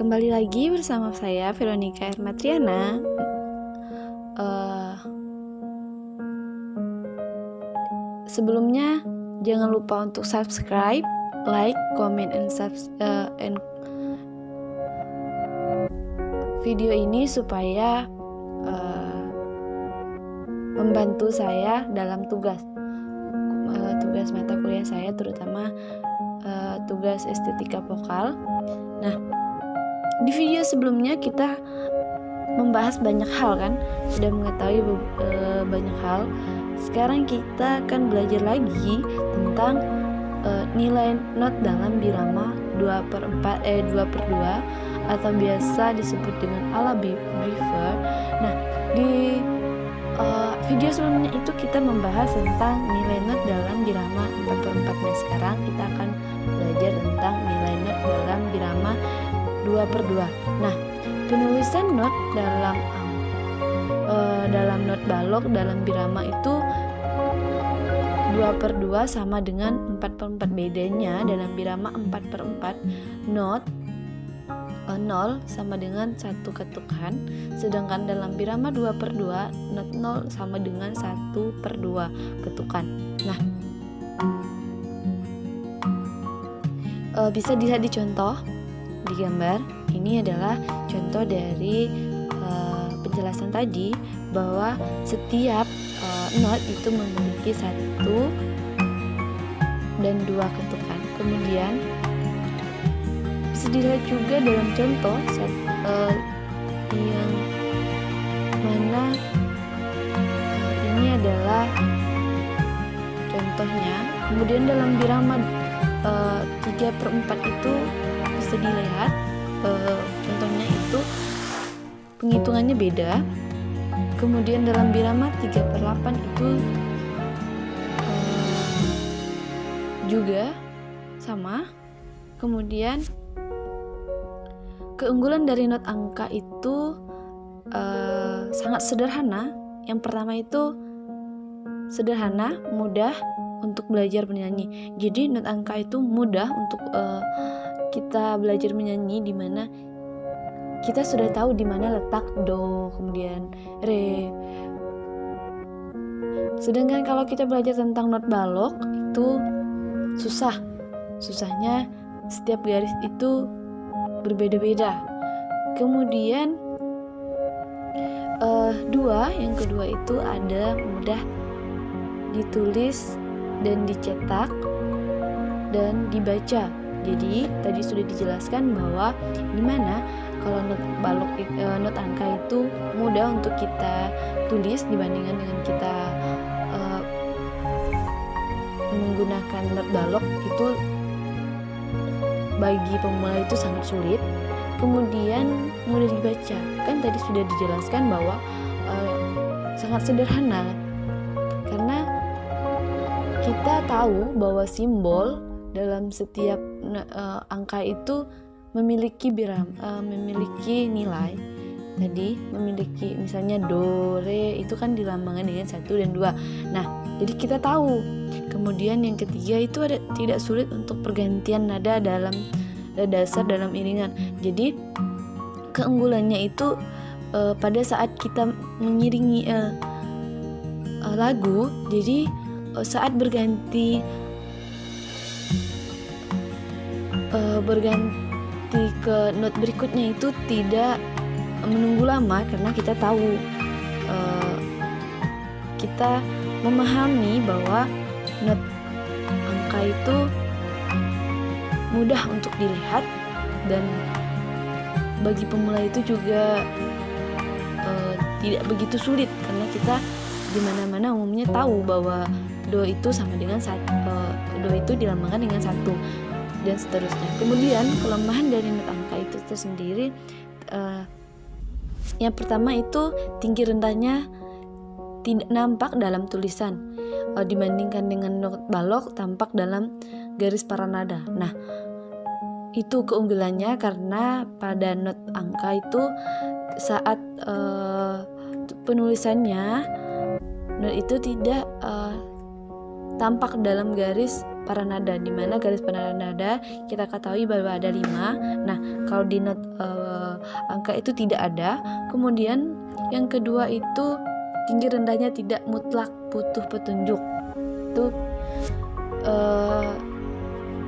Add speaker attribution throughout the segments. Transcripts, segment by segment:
Speaker 1: Kembali lagi bersama saya Veronica Hermatriana. Sebelumnya jangan lupa untuk subscribe, like, comment, and video ini supaya membantu saya dalam tugas mata kuliah saya, terutama tugas estetika vokal. Nah, di video sebelumnya kita membahas banyak hal kan, sudah mengetahui banyak hal. Sekarang kita akan belajar lagi tentang nilai not dalam birama 2/2 atau biasa disebut dengan ala briefer. Nah, di video sebelumnya itu kita membahas tentang nilai not dalam birama 4/4. Nah, sekarang kita akan belajar tentang nilai not dalam birama 2/2. Nah, penulisan not dalam not balok dalam birama itu 2/2 sama dengan 4/4. Bedanya dalam birama 4/4 not 0 sama dengan 1 ketukan, sedangkan dalam birama 2/2 not 0 sama dengan 1/2 ketukan. Nah, bisa dilihat di contoh di gambar. Ini adalah contoh dari penjelasan tadi bahwa setiap not itu memiliki 1 dan 2 ketukan. Kemudian bisa dilihat juga dalam contoh yang mana ini adalah contohnya. Kemudian dalam birama 3/4 itu bisa dilihat contohnya itu penghitungannya beda. Kemudian dalam birama 3/8 itu juga sama. Kemudian keunggulan dari not angka itu sangat sederhana. Yang pertama itu sederhana, mudah untuk belajar menyanyi. Jadi not angka itu mudah untuk kita belajar menyanyi, di mana kita sudah tahu di mana letak do, kemudian re. Sedangkan kalau kita belajar tentang not balok itu susahnya setiap garis itu berbeda-beda. Kemudian yang kedua itu ada mudah ditulis dan dicetak dan dibaca. Jadi tadi sudah dijelaskan bahwa dimana kalau not balok not angka itu mudah untuk kita tulis dibandingkan dengan kita menggunakan not balok, itu bagi pemula itu sangat sulit. Kemudian mudah dibaca, kan tadi sudah dijelaskan bahwa sangat sederhana, karena kita tahu bahwa simbol dalam setiap angka itu memiliki nilai. Tadi memiliki misalnya do, re, itu kan dilambangkan dengan 1 dan 2. Nah, jadi kita tahu. Kemudian yang ketiga itu tidak sulit untuk pergantian nada dalam dasar dalam iringan. Jadi keunggulannya itu pada saat kita mengiringi lagu, jadi saat berganti ke not berikutnya itu tidak menunggu lama, karena kita tahu kita memahami bahwa not angka itu mudah untuk dilihat, dan bagi pemula itu juga tidak begitu sulit, karena kita di mana-mana umumnya tahu bahwa do itu sama dengan do itu dilambangkan dengan 1 dan seterusnya. Kemudian kelemahan dari not angka itu tersendiri, yang pertama itu tinggi rendahnya tidak nampak dalam tulisan, dibandingkan dengan not balok tampak dalam garis para nada. Nah, itu keunggulannya, karena pada not angka itu saat penulisannya not itu tidak tampak dalam garis paranada, di mana garis paranada kita ketahui bahwa ada 5. Nah, kalau di not angka itu tidak ada. Kemudian yang kedua itu tinggi rendahnya tidak mutlak, butuh petunjuk. Itu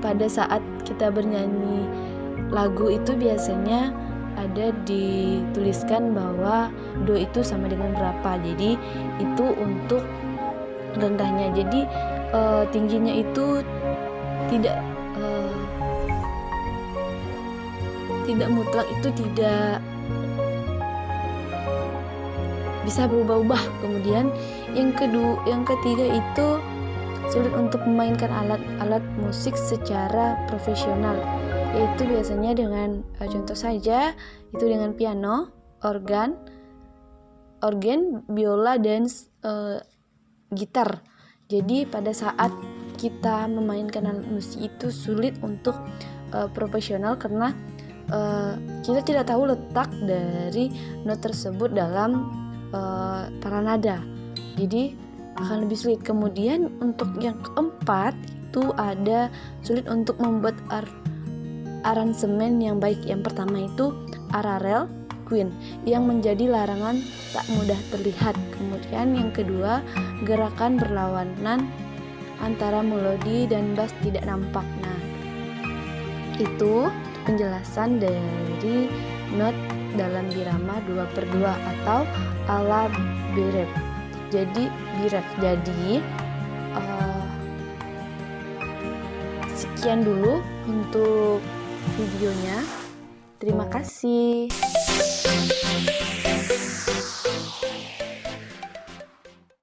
Speaker 1: pada saat kita bernyanyi lagu itu biasanya ada dituliskan bahwa do itu sama dengan berapa. Jadi itu untuk rendahnya. Jadi tingginya itu tidak mutlak, itu tidak bisa berubah-ubah. Kemudian yang ketiga itu sulit untuk memainkan alat musik secara profesional, yaitu biasanya dengan contoh saja itu dengan piano, organ, biola, dan gitar. Jadi pada saat kita memainkan alat musik itu sulit untuk profesional karena kita tidak tahu letak dari not tersebut dalam paranada. Jadi akan lebih sulit. Kemudian untuk yang keempat itu ada sulit untuk membuat aransemen yang baik. Yang pertama itu ararel queen yang menjadi larangan tak mudah terlihat. Kemudian yang kedua, gerakan berlawanan antara melodi dan bass tidak nampak. Nah, itu penjelasan dari not dalam birama 2/2 atau ala biref. Jadi sekian dulu untuk videonya. Terima kasih.